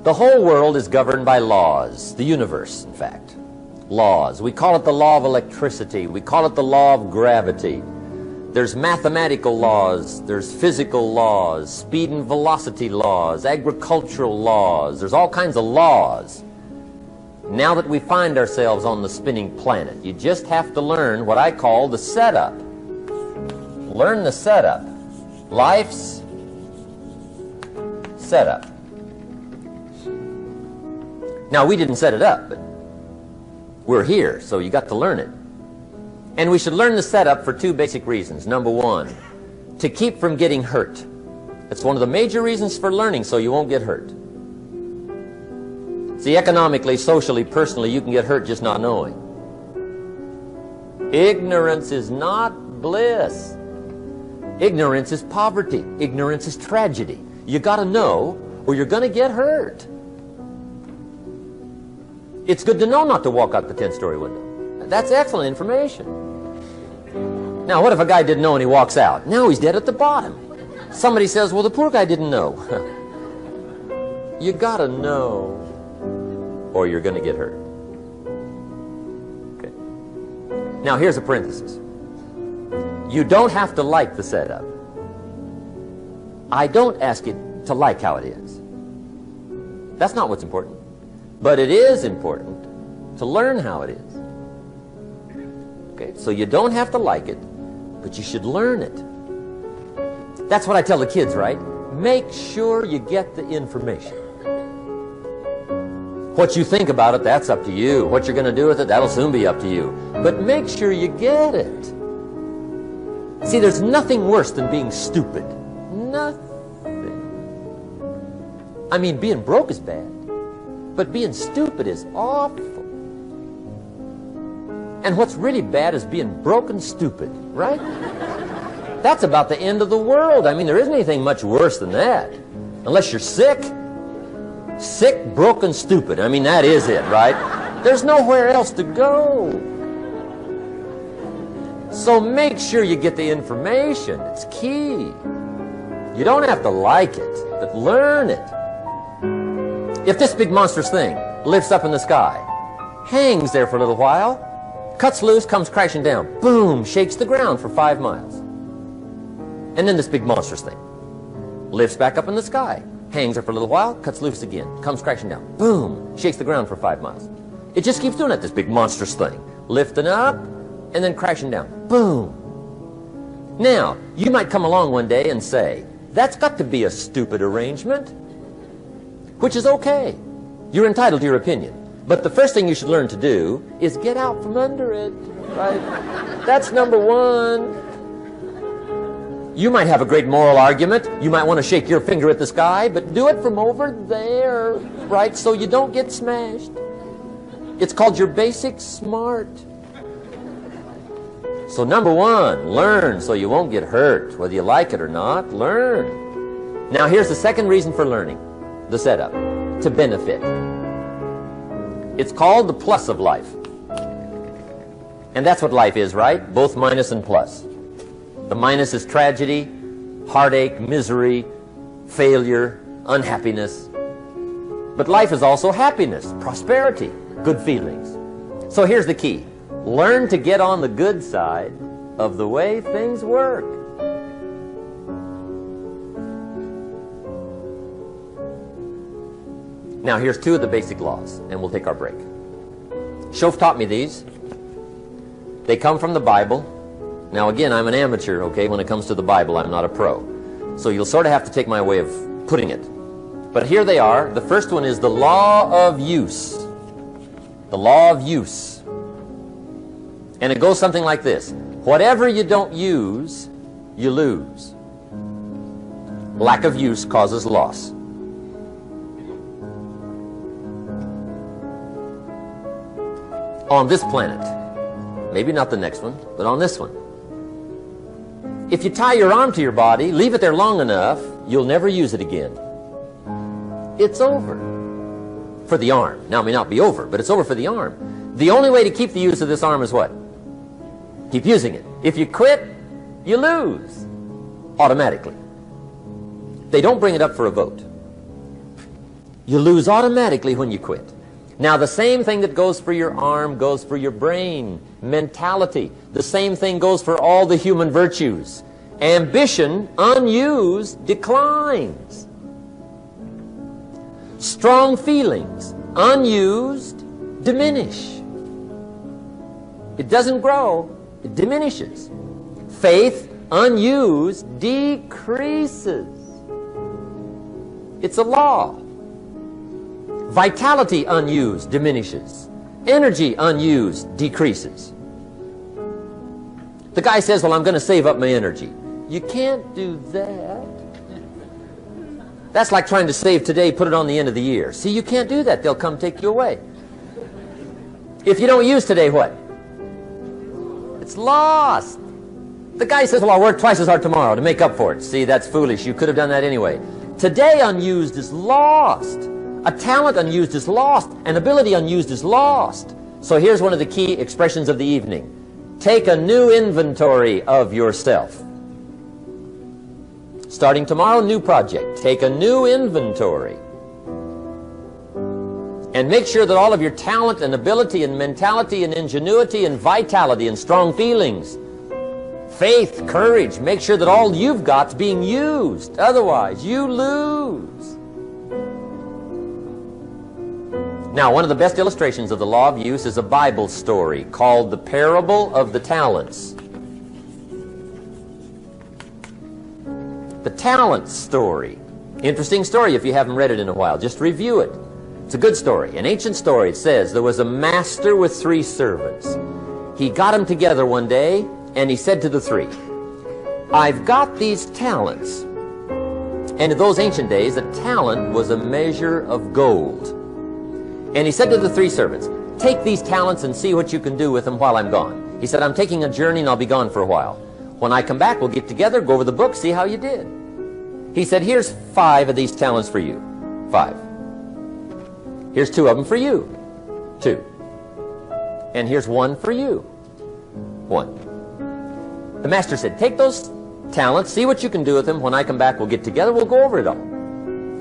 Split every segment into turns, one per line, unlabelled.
The whole world is governed by laws, the universe, in fact. Laws. We call it the law of electricity. We call it the law of gravity. There's mathematical laws, there's physical laws, speed and velocity laws, agricultural laws. There's all kinds of laws. Now that we find ourselves on the spinning planet, you just have to learn what I call the setup. Learn the setup. Life's setup. Now, we didn't set it up, but we're here, so you got to learn it. And we should learn the setup for two basic reasons. Number one, to keep from getting hurt. It's one of the major reasons for learning, so you won't get hurt. See, economically, socially, personally, you can get hurt just not knowing. Ignorance is not bliss. Ignorance is poverty. Ignorance is tragedy. You got to know, or you're going to get hurt. It's good to know not to walk out the 10-story window. That's excellent information. Now, what if a guy didn't know and he walks out? Now he's dead at the bottom. Somebody says, well, the poor guy didn't know. You got to know, or you're going to get hurt. Okay. Now, here's a parenthesis. You don't have to like the setup. I don't ask you to like how it is. That's not what's important. But it is important to learn how it is. Okay, so you don't have to like it, but you should learn it. That's what I tell the kids, right? Make sure you get the information. What you think about it, that's up to you. What you're going to do with it, that'll soon be up to you. But make sure you get it. See, there's nothing worse than being stupid. Nothing. I mean, being broke is bad. But being stupid is awful. And what's really bad is being broken stupid, right? That's about the end of the world. I mean, there isn't anything much worse than that. Unless you're sick. Sick, broken, stupid. I mean, that is it, right? There's nowhere else to go. So make sure you get the information. It's key. You don't have to like it, but learn it. If this big monstrous thing lifts up in the sky, hangs there for a little while, cuts loose, comes crashing down, boom, shakes the ground for 5 miles. And then this big monstrous thing lifts back up in the sky, hangs there for a little while, cuts loose again, comes crashing down, boom, shakes the ground for 5 miles. It just keeps doing it, this big monstrous thing, lifting up and then crashing down, boom. Now, you might come along one day and say, that's got to be a stupid arrangement. Which is okay. You're entitled to your opinion. But the first thing you should learn to do is get out from under it, right? That's number one. You might have a great moral argument. You might want to shake your finger at the sky, but do it from over there, right? So you don't get smashed. It's called your basic smart. So number one, learn so you won't get hurt. Whether you like it or not, learn. Now here's the second reason for learning. The setup, to benefit. It's called the plus of life. And that's what life is, right? Both minus and plus. The minus is tragedy, heartache, misery, failure, unhappiness. But life is also happiness, prosperity, good feelings. So here's the key. Learn to get on the good side of the way things work. Now, here's two of the basic laws, and we'll take our break. Shoaff taught me these. They come from the Bible. Now, again, I'm an amateur, okay? When it comes to the Bible, I'm not a pro. So you'll sort of have to take my way of putting it. But here they are. The first one is the law of use. The law of use. And it goes something like this. Whatever you don't use, you lose. Lack of use causes loss. On this planet, maybe not the next one, but on this one. If you tie your arm to your body, leave it there long enough, you'll never use it again. It's over for the arm. Now, it may not be over, but it's over for the arm. The only way to keep the use of this arm is what? Keep using it. If you quit, you lose automatically. They don't bring it up for a vote. You lose automatically when you quit. Now, the same thing that goes for your arm goes for your brain, mentality. The same thing goes for all the human virtues. Ambition, unused, declines. Strong feelings, unused, diminish. It doesn't grow, it diminishes. Faith, unused, decreases. It's a law. Vitality, unused, diminishes. Energy, unused, decreases. The guy says, well, I'm going to save up my energy. You can't do that. That's like trying to save today, put it on the end of the year. See, you can't do that. They'll come take you away. If you don't use today, what? It's lost. The guy says, well, I'll work twice as hard tomorrow to make up for it. See, that's foolish. You could have done that anyway. Today unused is lost. A talent unused is lost. An ability unused is lost. So here's one of the key expressions of the evening. Take a new inventory of yourself. Starting tomorrow, new project. Take a new inventory. And make sure that all of your talent and ability and mentality and ingenuity and vitality and strong feelings, faith, courage, make sure that all you've got's being used. Otherwise, you lose. Now, one of the best illustrations of the law of use is a Bible story called the Parable of the Talents. The Talents story. Interesting story if you haven't read it in a while. Just review it. It's a good story. An ancient story. It says there was a master with 3 servants. He got them together one day and he said to the 3, I've got these talents. And in those ancient days, a talent was a measure of gold. And he said to the 3 servants, take these talents and see what you can do with them while I'm gone. He said, I'm taking a journey and I'll be gone for a while. When I come back, we'll get together, go over the book, see how you did. He said, here's 5 of these talents for you. 5. Here's 2 of them for you. 2. And here's 1 for you. 1. The master said, take those talents, see what you can do with them. When I come back, we'll get together, we'll go over it all.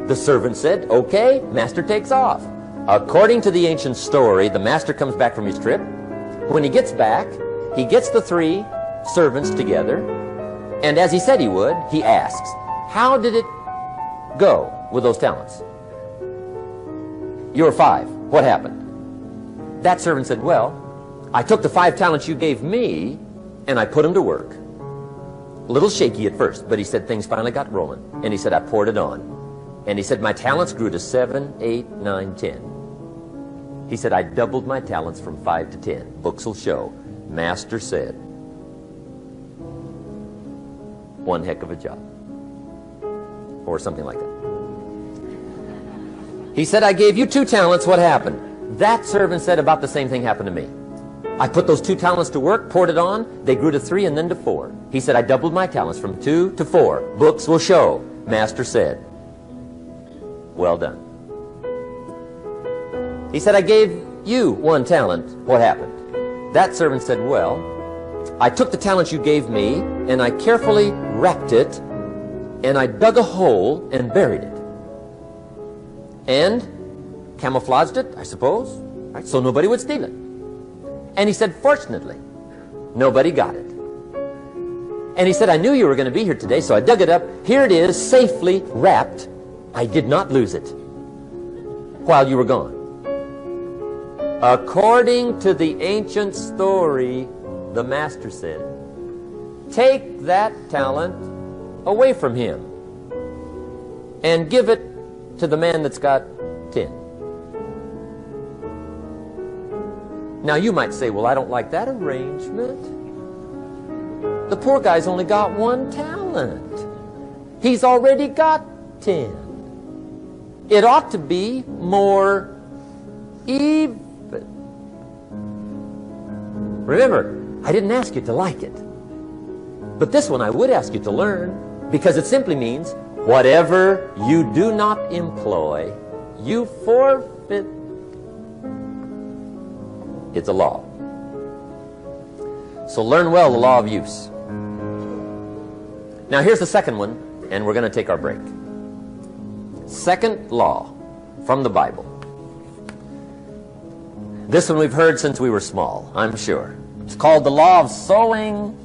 The servant said, okay. Master takes off. According to the ancient story, the master comes back from his trip. When he gets back, he gets the 3 servants together, and as he said he would, he asks, how did it go with those talents? You were 5. What happened? That servant said, well, I took the 5 talents you gave me and I put them to work. A little shaky at first, but he said things finally got rolling. And he said, I poured it on. And he said, my talents grew to 7, 8, 9, 10. He said, I doubled my talents from 5 to 10. Books will show. Master said, one heck of a job. Or something like that. He said, I gave you 2 talents. What happened? That servant said, about the same thing happened to me. I put those 2 talents to work, poured it on. They grew to 3 and then to 4. He said, I doubled my talents from 2 to 4. Books will show. Master said, well done. He said, I gave you 1 talent. What happened? That servant said, well, I took the talents you gave me and I carefully wrapped it and I dug a hole and buried it. And camouflaged it, I suppose, right, so nobody would steal it. And he said, fortunately, nobody got it. And he said, I knew you were going to be here today, so I dug it up. Here it is, safely wrapped. I did not lose it while you were gone. According to the ancient story, the master said, take that talent away from him and give it to the man that's got 10. Now you might say, well, I don't like that arrangement. The poor guy's only got 1 talent. He's already got 10. It ought to be more even. Remember, I didn't ask you to like it. But this one I would ask you to learn, because it simply means whatever you do not employ, you forfeit. It's a law. So learn well the law of use. Now here's the second one, and we're going to take our break. Second law. from the Bible. This one we've heard since we were small, I'm sure. It's called the law of sowing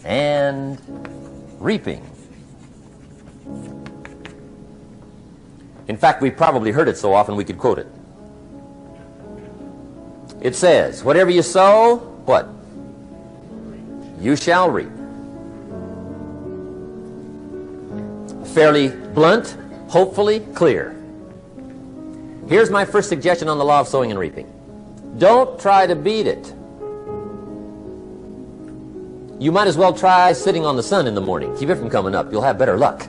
and reaping. In fact, we've probably heard it so often we could quote it. It says, whatever you sow, what? You shall reap. Fairly blunt, hopefully clear. Here's my first suggestion on the law of sowing and reaping. Don't try to beat it. You might as well try sitting on the sun in the morning. Keep it from coming up. You'll have better luck.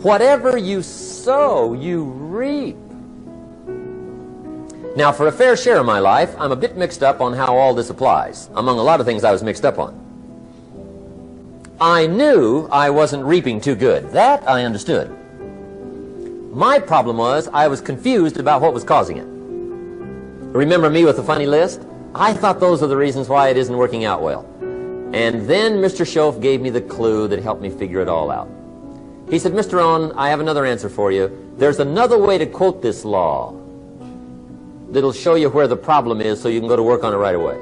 Whatever you sow, you reap. Now, for a fair share of my life, I'm a bit mixed up on how all this applies. Among a lot of things I was mixed up on. I knew I wasn't reaping too good. That I understood. My problem was I was confused about what was causing it. Remember me with the funny list? I thought those are the reasons why it isn't working out well. And then Mr. Shoaff gave me the clue that helped me figure it all out. He said, Mr. Rohn, I have another answer for you. There's another way to quote this law that'll show you where the problem is so you can go to work on it right away.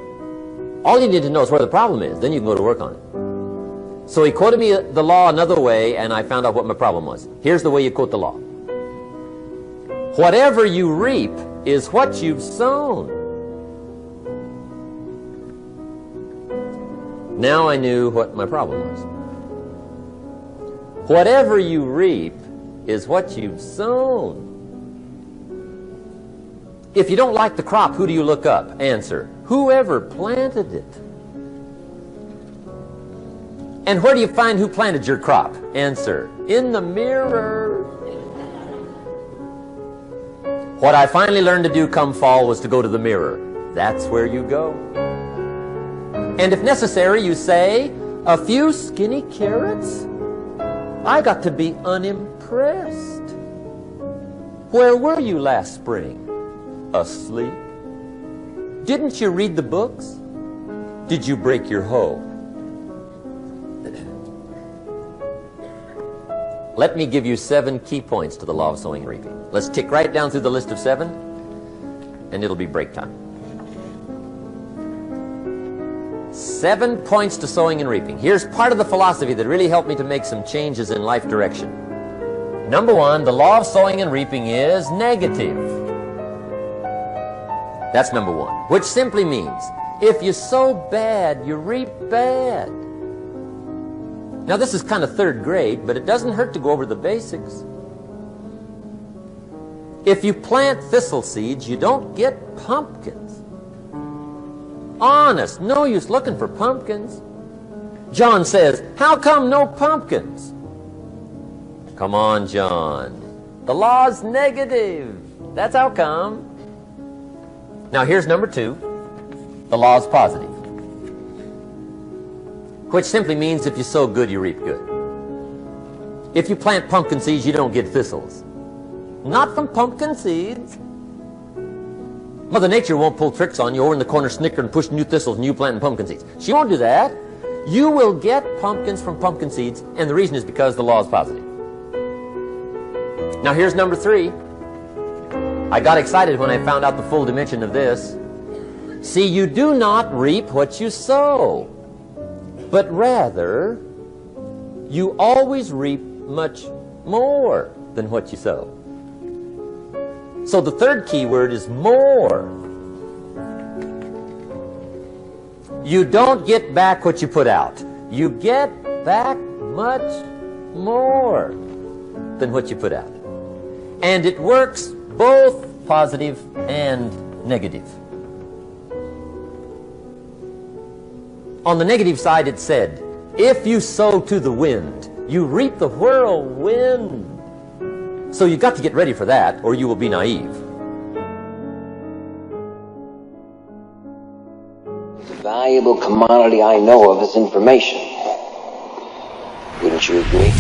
All you need to know is where the problem is, then you can go to work on it. So he quoted me the law another way, and I found out what my problem was. Here's the way you quote the law. Whatever you reap is what you've sown. Now I knew what my problem was. Whatever you reap is what you've sown. If you don't like the crop, who do you look up? Answer, whoever planted it. And where do you find who planted your crop? Answer, in the mirror. What I finally learned to do come fall was to go to the mirror. That's where you go. And if necessary, you say, a few skinny carrots? I got to be unimpressed. Where were you last spring? Asleep? Didn't you read the books? Did you break your hoe? Let me give you 7 key points to the law of sowing and reaping. Let's tick right down through the list of 7, and it'll be break time. 7 points to sowing and reaping. Here's part of the philosophy that really helped me to make some changes in life direction. Number 1, the law of sowing and reaping is negative. That's number 1, which simply means if you sow bad, you reap bad. Now this is kind of 3rd grade, but it doesn't hurt to go over the basics. If you plant thistle seeds, you don't get pumpkins. Honest, no use looking for pumpkins. John says, how come no pumpkins? Come on, John. The law's negative. That's how come. Now here's number 2. The law's positive. Which simply means if you sow good, you reap good. If you plant pumpkin seeds, you don't get thistles. Not from pumpkin seeds. Mother Nature won't pull tricks on you over in the corner snicker and push new thistles and you planting pumpkin seeds. She won't do that. You will get pumpkins from pumpkin seeds, and the reason is because the law is positive. Now here's number 3. I got excited when I found out the full dimension of this. See, you do not reap what you sow, but rather you always reap much more than what you sow. So the 3rd key word is more. You don't get back what you put out. You get back much more than what you put out. And it works both positive and negative. On the negative side, it said, if you sow to the wind, you reap the whirlwind. So you've got to get ready for that, or you will be naive.
The valuable commodity I know of is information. Wouldn't you agree?